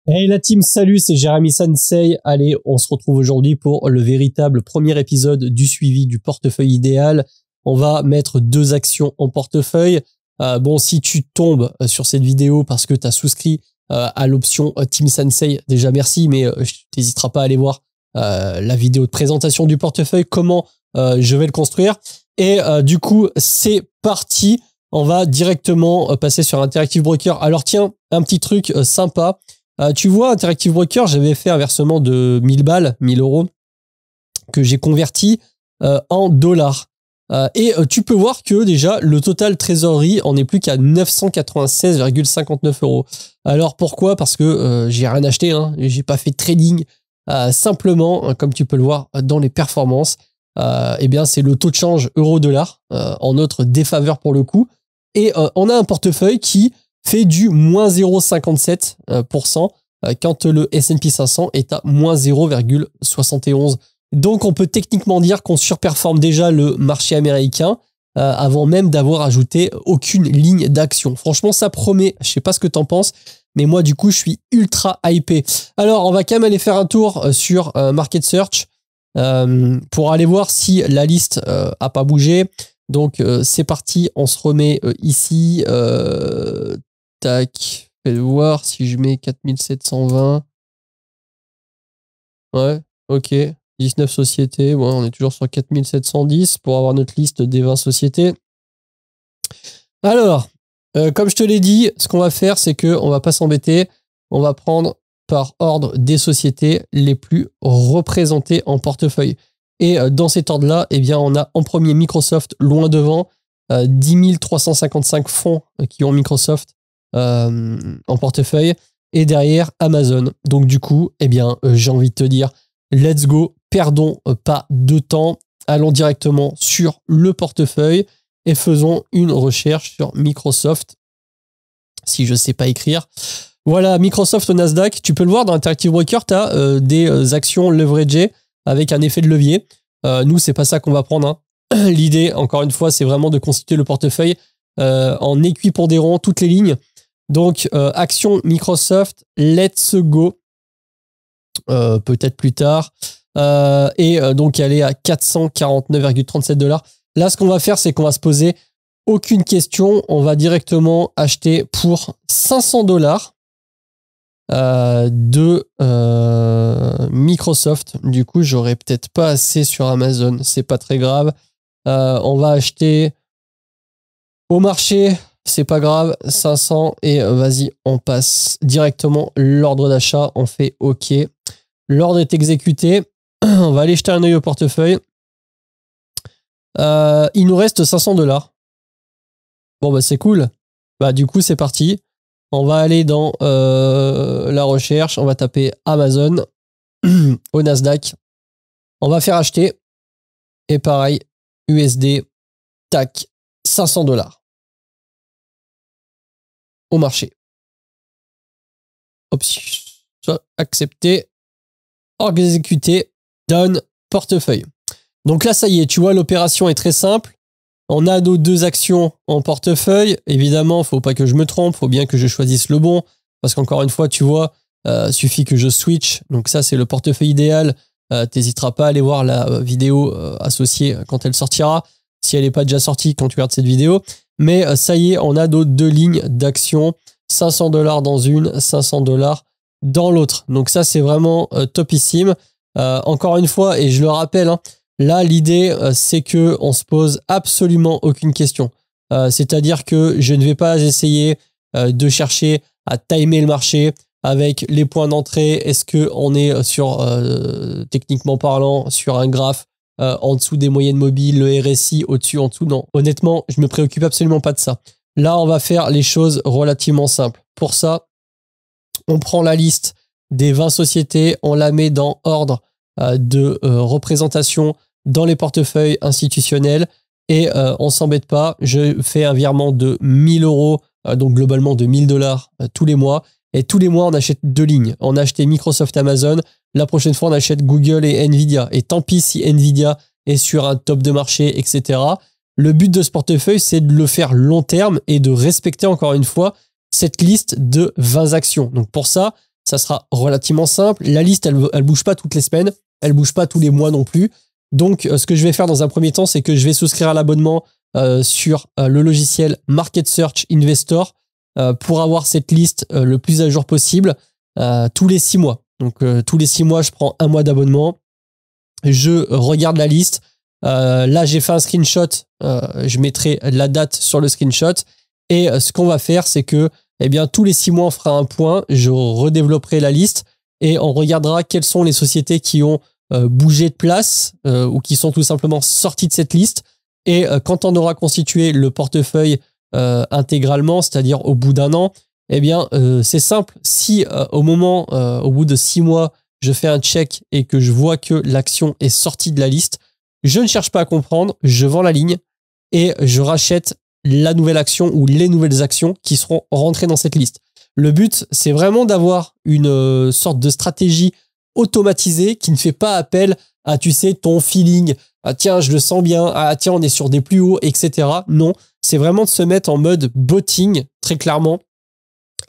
Hey la team, salut, c'est Jérémy Sensei. Allez, on se retrouve aujourd'hui pour le véritable premier épisode du suivi du portefeuille idéal. On va mettre 2 actions en portefeuille. Bon, si tu tombes sur cette vidéo parce que tu as souscrit à l'option Team Sensei, déjà merci, mais tu n'hésiteras pas à aller voir la vidéo de présentation du portefeuille, comment je vais le construire. Et du coup, c'est parti. On va directement passer sur Interactive Broker. Alors tiens, un petit truc sympa. Tu vois, Interactive Broker, j'avais fait un versement de 1000 balles, 1000 euros, que j'ai converti en dollars. Et tu peux voir que déjà, le total trésorerie en est plus qu'à 996,59 euros. Alors pourquoi? Parce que j'ai rien acheté, hein, j'ai pas fait de trading. Simplement, comme tu peux le voir dans les performances, eh bien c'est le taux de change euro-dollar en notre défaveur pour le coup. Et on a un portefeuille qui fait du moins 0,57% quand le S&P 500 est à moins 0,71. Donc on peut techniquement dire qu'on surperforme déjà le marché américain avant même d'avoir ajouté aucune ligne d'action. Franchement, ça promet. Je sais pas ce que t'en penses, mais moi du coup je suis ultra hypé. Alors on va quand même aller faire un tour sur Market Search pour aller voir si la liste a pas bougé. Donc c'est parti, on se remet ici. Tac, fais voir si je mets 4720. Ouais, ok. 19 sociétés. Bon, on est toujours sur 4710 pour avoir notre liste des 20 sociétés. Alors, comme je te l'ai dit, ce qu'on va faire, c'est qu'on va pas s'embêter. On va prendre par ordre des sociétés les plus représentées en portefeuille. Et dans cet ordre-là, eh bien, on a en premier Microsoft, loin devant, 10 355 fonds qui ont Microsoft en portefeuille, et derrière Amazon. Donc du coup, eh bien, j'ai envie de te dire, let's go, perdons pas de temps, allons directement sur le portefeuille et faisons une recherche sur Microsoft, si je sais pas écrire. Voilà, Microsoft au Nasdaq, tu peux le voir dans Interactive Broker, tu as des actions leveragées avec un effet de levier. Nous, c'est pas ça qu'on va prendre, hein. L'idée, encore une fois, c'est vraiment de constituer le portefeuille en équipondérant toutes les lignes. Donc, action Microsoft, let's go. Peut-être plus tard. Donc, elle est à 449,37 $. Là, ce qu'on va faire, c'est qu'on va se poser aucune question. On va directement acheter pour 500 $ de Microsoft. Du coup, j'aurais peut-être pas assez sur Amazon. C'est pas très grave. On va acheter au marché. C'est pas grave, 500 et vas-y, on passe directement l'ordre d'achat, on fait OK. L'ordre est exécuté, on va aller jeter un œil au portefeuille. Il nous reste 500 $. Bon bah c'est cool, bah du coup c'est parti. On va aller dans la recherche, on va taper Amazon au Nasdaq. On va faire acheter et pareil, USD, tac, 500 $. Au marché. Option accepté, exécuté, done, portefeuille. Donc là, ça y est, tu vois, l'opération est très simple. On a nos 2 actions en portefeuille. Évidemment, il ne faut pas que je me trompe, il faut bien que je choisisse le bon. Parce qu'encore une fois, tu vois, suffit que je switch. Donc ça, c'est le portefeuille idéal. T'hésiteras pas à aller voir la vidéo associée quand elle sortira. Si elle n'est pas déjà sortie quand tu regardes cette vidéo. Mais ça y est, on a nos 2 lignes d'action, 500 $ dans une, 500 $ dans l'autre. Donc ça, c'est vraiment topissime. Encore une fois, et je le rappelle, hein, là, l'idée, c'est qu'on se pose absolument aucune question. C'est-à-dire que je ne vais pas essayer de chercher à timer le marché avec les points d'entrée. Est-ce qu'on est sur, techniquement parlant, sur un graphe en dessous des moyennes mobiles, le RSI, au-dessus, en dessous? Non, honnêtement, je me préoccupe absolument pas de ça. Là, on va faire les choses relativement simples. Pour ça, on prend la liste des 20 sociétés, on la met dans ordre de représentation dans les portefeuilles institutionnels et on s'embête pas. Je fais un virement de 1000 €, donc globalement de 1000 $ tous les mois. Et tous les mois, on achète 2 lignes. On a acheté Microsoft, Amazon. La prochaine fois, on achète Google et Nvidia. Et tant pis si Nvidia est sur un top de marché, etc. Le but de ce portefeuille, c'est de le faire long terme et de respecter encore une fois cette liste de 20 actions. Donc pour ça, ça sera relativement simple. La liste, elle bouge pas toutes les semaines, elle bouge pas tous les mois non plus. Donc, ce que je vais faire dans un premier temps, c'est que je vais souscrire à l'abonnement sur le logiciel Market Search Investor pour avoir cette liste le plus à jour possible tous les 6 mois. Donc, tous les 6 mois, je prends un mois d'abonnement. Je regarde la liste. Là, j'ai fait un screenshot. Je mettrai la date sur le screenshot. Et ce qu'on va faire, c'est que eh bien, tous les 6 mois, on fera un point. Je redévelopperai la liste et on regardera quelles sont les sociétés qui ont bougé de place ou qui sont tout simplement sorties de cette liste. Et quand on aura constitué le portefeuille intégralement, c'est-à-dire au bout d'un an, eh bien, c'est simple. Si au bout de 6 mois, je fais un check et que je vois que l'action est sortie de la liste, je ne cherche pas à comprendre, je vends la ligne et je rachète la nouvelle action ou les nouvelles actions qui seront rentrées dans cette liste. Le but, c'est vraiment d'avoir une sorte de stratégie automatisée qui ne fait pas appel à, tu sais, ton feeling. Ah tiens, je le sens bien. Ah tiens, on est sur des plus hauts, etc. Non, c'est vraiment de se mettre en mode botting, très clairement,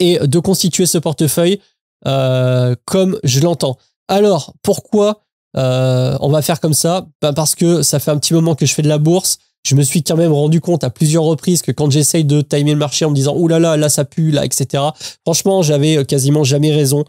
et de constituer ce portefeuille comme je l'entends. Alors, pourquoi on va faire comme ça? Parce que ça fait un petit moment que je fais de la bourse. Je me suis quand même rendu compte à plusieurs reprises que quand j'essaye de timer le marché en me disant « Ouh là là, là ça pue, là, etc. » Franchement, j'avais quasiment jamais raison.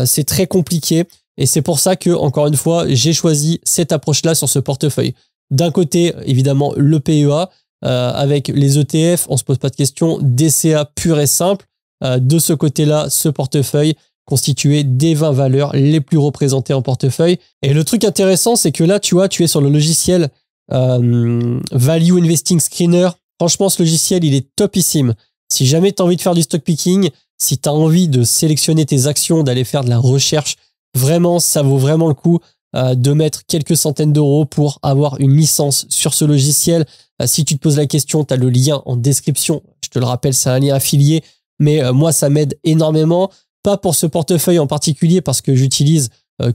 C'est très compliqué et c'est pour ça que, encore une fois, j'ai choisi cette approche-là sur ce portefeuille. D'un côté, évidemment, le PEA. Avec les ETF, on se pose pas de questions. DCA pur et simple. De ce côté-là, ce portefeuille constitué des 20 valeurs les plus représentées en portefeuille. Et le truc intéressant, c'est que là, tu vois, tu es sur le logiciel Value Investing Screener. Franchement, ce logiciel, il est topissime. Si jamais tu as envie de faire du stock picking, si tu as envie de sélectionner tes actions, d'aller faire de la recherche, vraiment, ça vaut vraiment le coup de mettre quelques centaines d'euros pour avoir une licence sur ce logiciel. Si tu te poses la question, tu as le lien en description. Je te le rappelle, c'est un lien affilié, mais moi, ça m'aide énormément. Pas pour ce portefeuille en particulier parce que j'utilise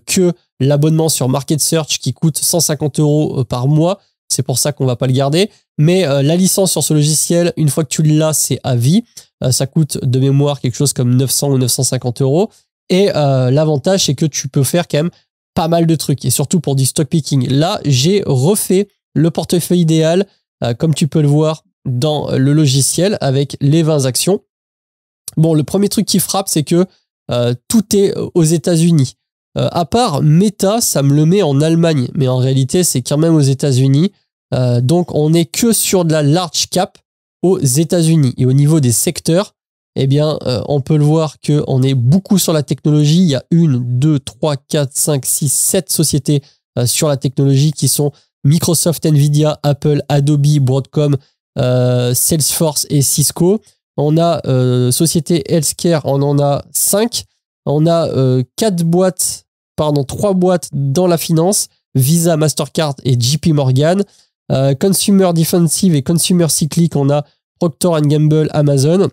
que l'abonnement sur Market Search qui coûte 150 € par mois. C'est pour ça qu'on va pas le garder. Mais la licence sur ce logiciel, une fois que tu l'as, c'est à vie. Ça coûte de mémoire quelque chose comme 900 ou 950 €. Et l'avantage, c'est que tu peux faire quand même pas mal de trucs. Et surtout pour du stock picking. Là, j'ai refait le portefeuille idéal, comme tu peux le voir dans le logiciel avec les 20 actions. Bon, le premier truc qui frappe, c'est que tout est aux États-Unis. À part Meta, ça me le met en Allemagne, mais en réalité, c'est quand même aux États-Unis. Donc, on n'est que sur de la large cap aux États-Unis. Et au niveau des secteurs, eh bien, on peut le voir qu'on est beaucoup sur la technologie. Il y a 1, 2, 3, 4, 5, 6, 7 sociétés sur la technologie qui sont Microsoft, Nvidia, Apple, Adobe, Broadcom, Salesforce et Cisco. On a société healthcare, on en a 5. On a 3 boîtes dans la finance, Visa, Mastercard et JP Morgan. Consumer Defensive et Consumer Cyclic, on a Procter & Gamble, Amazon.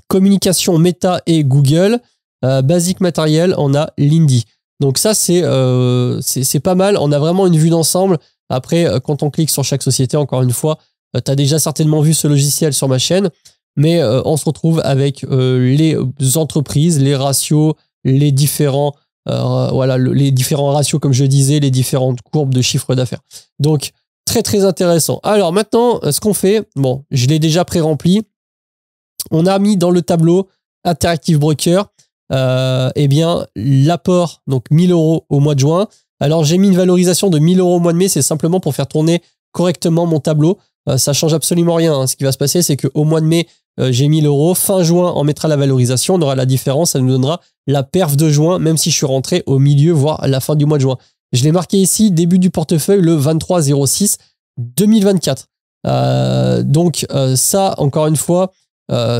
Communication, Meta et Google. Basic Material, on a Lindy. Donc ça, c'est pas mal. On a vraiment une vue d'ensemble. Après, quand on clique sur chaque société, encore une fois, tu as déjà certainement vu ce logiciel sur ma chaîne. Mais on se retrouve avec les entreprises, les ratios, les différents les différents ratios, comme je disais, les différentes courbes de chiffre d'affaires. Donc, très, très intéressant. Alors maintenant, ce qu'on fait, bon, je l'ai déjà pré-rempli. On a mis dans le tableau Interactive Broker, eh bien, l'apport, donc 1 000 € au mois de juin. Alors, j'ai mis une valorisation de 1 000 € au mois de mai. C'est simplement pour faire tourner correctement mon tableau. Ça change absolument rien. Hein. Ce qui va se passer, c'est qu'au mois de mai, j'ai 1 000 €. Fin juin, on mettra la valorisation. On aura la différence. Ça nous donnera la perf de juin, même si je suis rentré au milieu, voire à la fin du mois de juin. Je l'ai marqué ici, début du portefeuille, le 23/06/2024. Donc, ça, encore une fois,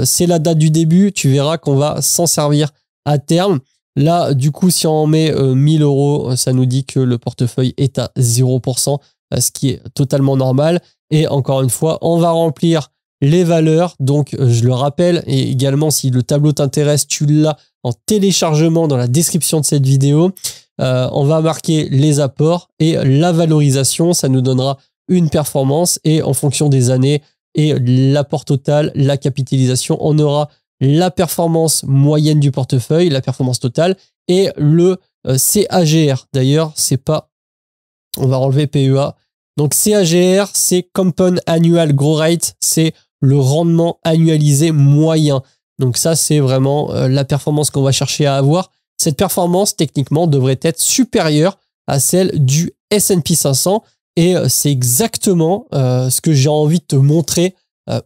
c'est la date du début. Tu verras qu'on va s'en servir à terme. Là, du coup, si on met 1 000 €, ça nous dit que le portefeuille est à 0%, ce qui est totalement normal. Et encore une fois, on va remplir les valeurs. Donc, je le rappelle, et également, si le tableau t'intéresse, tu l'as en téléchargement dans la description de cette vidéo. On va marquer les apports et la valorisation. Ça nous donnera une performance et en fonction des années et l'apport total, la capitalisation, on aura la performance moyenne du portefeuille, la performance totale, et le CAGR. D'ailleurs, c'est pas... On va enlever PEA. Donc CAGR, c'est Compound Annual Growth Rate, c'est le rendement annualisé moyen. Donc ça, c'est vraiment la performance qu'on va chercher à avoir. Cette performance, techniquement, devrait être supérieure à celle du S&P 500. Et c'est exactement ce que j'ai envie de te montrer,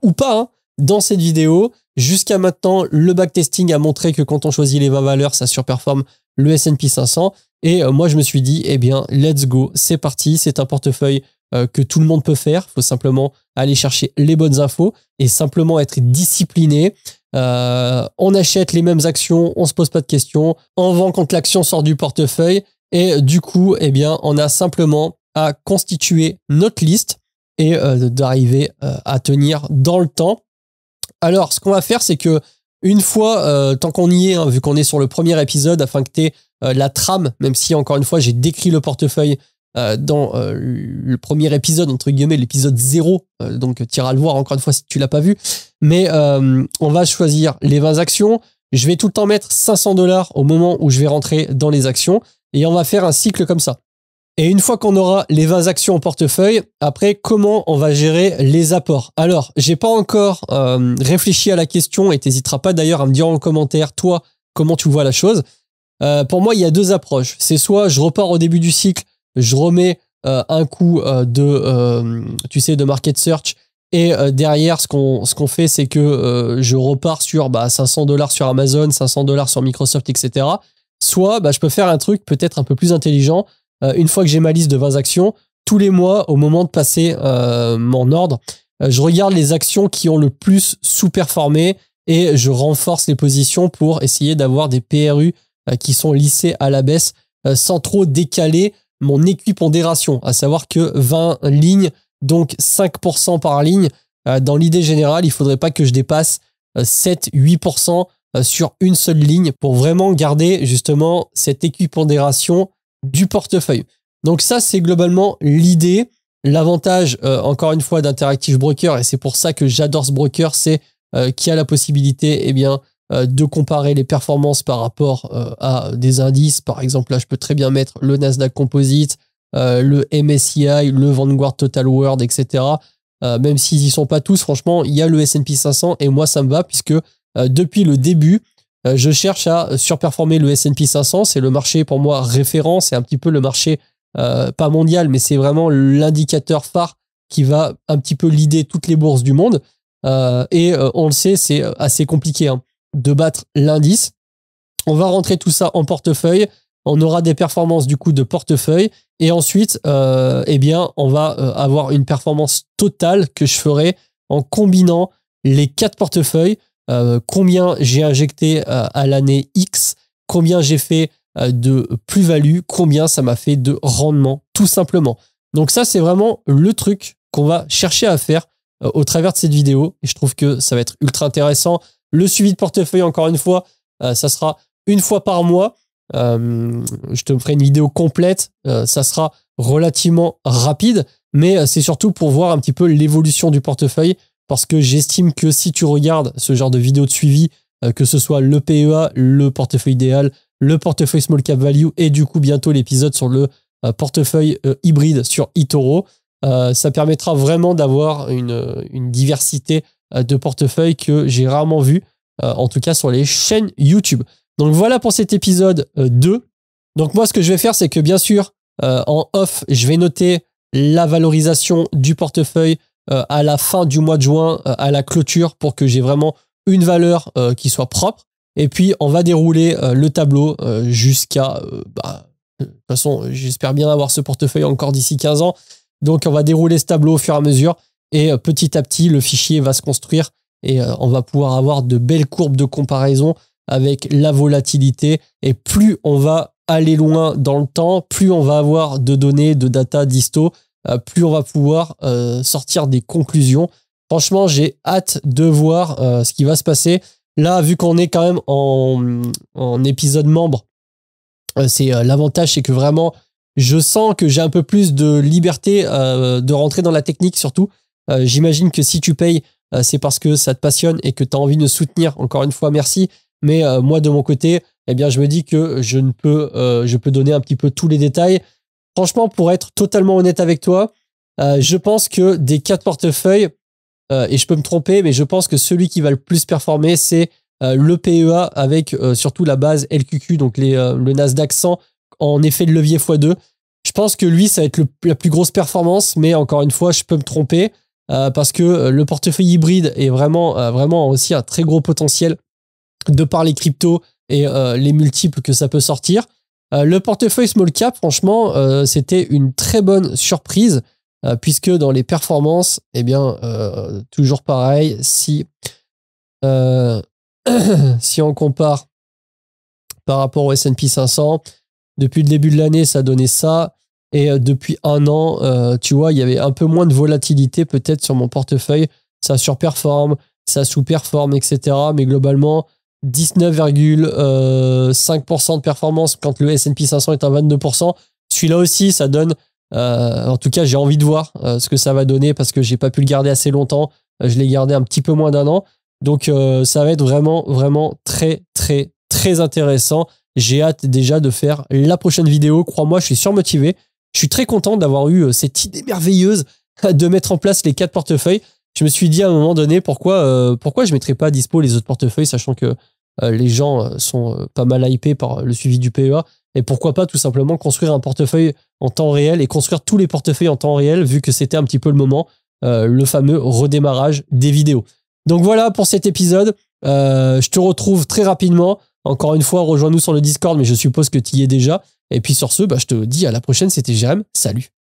ou pas, hein, dans cette vidéo. Jusqu'à maintenant, le backtesting a montré que quand on choisit les 20 valeurs, ça surperforme le S&P 500. Et moi, je me suis dit, eh bien, let's go, c'est parti. C'est un portefeuille que tout le monde peut faire. Il faut simplement aller chercher les bonnes infos et simplement être discipliné. On achète les mêmes actions, on se pose pas de questions. On vend quand l'action sort du portefeuille. Et du coup, eh bien, on a simplement à constituer notre liste et d'arriver à tenir dans le temps. Alors, ce qu'on va faire, c'est que une fois, tant qu'on y est, hein, vu qu'on est sur le premier épisode, afin que tu aies la trame, même si encore une fois, j'ai décrit le portefeuille dans le premier épisode, entre guillemets, l'épisode 0, donc tu iras le voir encore une fois si tu l'as pas vu. Mais on va choisir les 20 actions. Je vais tout le temps mettre 500 $ au moment où je vais rentrer dans les actions et on va faire un cycle comme ça. Et une fois qu'on aura les 20 actions en portefeuille, après, comment on va gérer les apports? Alors, j'ai pas encore réfléchi à la question et t'hésiteras pas d'ailleurs à me dire en commentaire, toi, comment tu vois la chose. Pour moi, il y a deux approches. C'est soit je repars au début du cycle, je remets un coup de market search et derrière, ce qu'on fait, c'est que je repars sur 500 $ sur Amazon, 500 $ sur Microsoft, etc. Soit je peux faire un truc peut-être un peu plus intelligent. Une fois que j'ai ma liste de 20 actions, tous les mois, au moment de passer mon ordre, je regarde les actions qui ont le plus sous-performé et je renforce les positions pour essayer d'avoir des PRU qui sont lissés à la baisse sans trop décaler mon équipondération, à savoir que 20 lignes, donc 5% par ligne, dans l'idée générale, il faudrait pas que je dépasse 7-8% sur une seule ligne pour vraiment garder justement cette équipondération du portefeuille. Donc ça, c'est globalement l'idée. L'avantage, encore une fois, d'Interactive Broker, et c'est pour ça que j'adore ce broker, c'est qu'il y a la possibilité de comparer les performances par rapport à des indices. Par exemple, là, je peux très bien mettre le Nasdaq Composite, le MSCI, le Vanguard Total World, etc. Même s'ils y sont pas tous, franchement, il y a le S&P 500 et moi, ça me va puisque depuis le début, je cherche à surperformer le S&P 500. C'est le marché pour moi référent. C'est un petit peu le marché, pas mondial, mais c'est vraiment l'indicateur phare qui va un petit peu leader toutes les bourses du monde. On le sait, c'est assez compliqué de battre l'indice. On va rentrer tout ça en portefeuille. On aura des performances du coup de portefeuille. Et ensuite, on va avoir une performance totale que je ferai en combinant les 4 portefeuilles. Combien j'ai injecté à l'année X, combien j'ai fait de plus-value, combien ça m'a fait de rendement, tout simplement. Donc ça, c'est vraiment le truc qu'on va chercher à faire au travers de cette vidéo. Et je trouve que ça va être ultra intéressant. Le suivi de portefeuille, encore une fois, ça sera une fois par mois. Je te ferai une vidéo complète. Ça sera relativement rapide, mais c'est surtout pour voir un petit peu l'évolution du portefeuille. Parce que j'estime que si tu regardes ce genre de vidéo de suivi, que ce soit le PEA, le portefeuille idéal, le portefeuille small cap value et du coup bientôt l'épisode sur le portefeuille hybride sur eToro, ça permettra vraiment d'avoir une diversité de portefeuilles que j'ai rarement vu, en tout cas sur les chaînes YouTube. Donc voilà pour cet épisode 2. Donc moi ce que je vais faire, c'est que bien sûr, en off, je vais noter la valorisation du portefeuille à la fin du mois de juin, à la clôture, pour que j'ai vraiment une valeur qui soit propre. Et puis, on va dérouler le tableau jusqu'à... de toute façon, j'espère bien avoir ce portefeuille encore d'ici 15 ans. Donc, on va dérouler ce tableau au fur et à mesure. Et petit à petit, le fichier va se construire et on va pouvoir avoir de belles courbes de comparaison avec la volatilité. Et plus on va aller loin dans le temps, plus on va avoir de données, de data, d'histo, plus on va pouvoir sortir des conclusions. Franchement, j'ai hâte de voir ce qui va se passer. Là, vu qu'on est quand même en épisode membre, c'est l'avantage, c'est que vraiment, je sens que j'ai un peu plus de liberté de rentrer dans la technique surtout. J'imagine que si tu payes c'est parce que ça te passionne et que tu as envie de soutenir. Encore une fois, merci. Mais moi, de mon côté, eh bien, je me dis que je peux donner un petit peu tous les détails. Franchement, pour être totalement honnête avec toi, je pense que des 4 portefeuilles, et je peux me tromper, mais je pense que celui qui va le plus performer, c'est le PEA avec surtout la base LQQ, donc le Nasdaq 100 en effet de levier x2. Je pense que lui, ça va être la plus grosse performance, mais encore une fois, je peux me tromper parce que le portefeuille hybride est vraiment aussi un très gros potentiel de par les cryptos et les multiples que ça peut sortir. Le portefeuille small cap, franchement, c'était une très bonne surprise puisque dans les performances, eh bien, toujours pareil, si on compare par rapport au S&P 500, depuis le début de l'année, ça donnait ça. Et depuis un an, tu vois, il y avait un peu moins de volatilité peut-être sur mon portefeuille. Ça surperforme, ça sous-performe, etc. Mais globalement, 19,5% de performance quand le S&P 500 est à 22%. Celui-là aussi, ça donne... en tout cas, j'ai envie de voir ce que ça va donner parce que j'ai pas pu le garder assez longtemps. Je l'ai gardé un petit peu moins d'un an. Donc, ça va être vraiment très, très, très intéressant. J'ai hâte déjà de faire la prochaine vidéo. Crois-moi, je suis surmotivé. Je suis très content d'avoir eu cette idée merveilleuse de mettre en place les 4 portefeuilles. Je me suis dit à un moment donné pourquoi je mettrais pas à dispo les autres portefeuilles, sachant que les gens sont pas mal hypés par le suivi du PEA. Et pourquoi pas tout simplement construire un portefeuille en temps réel et construire tous les portefeuilles en temps réel, vu que c'était un petit peu le moment, le fameux redémarrage des vidéos. Donc voilà pour cet épisode. Je te retrouve très rapidement. Encore une fois, rejoins-nous sur le Discord, mais je suppose que tu y es déjà. Et puis sur ce, je te dis à la prochaine. C'était Jérém. Salut.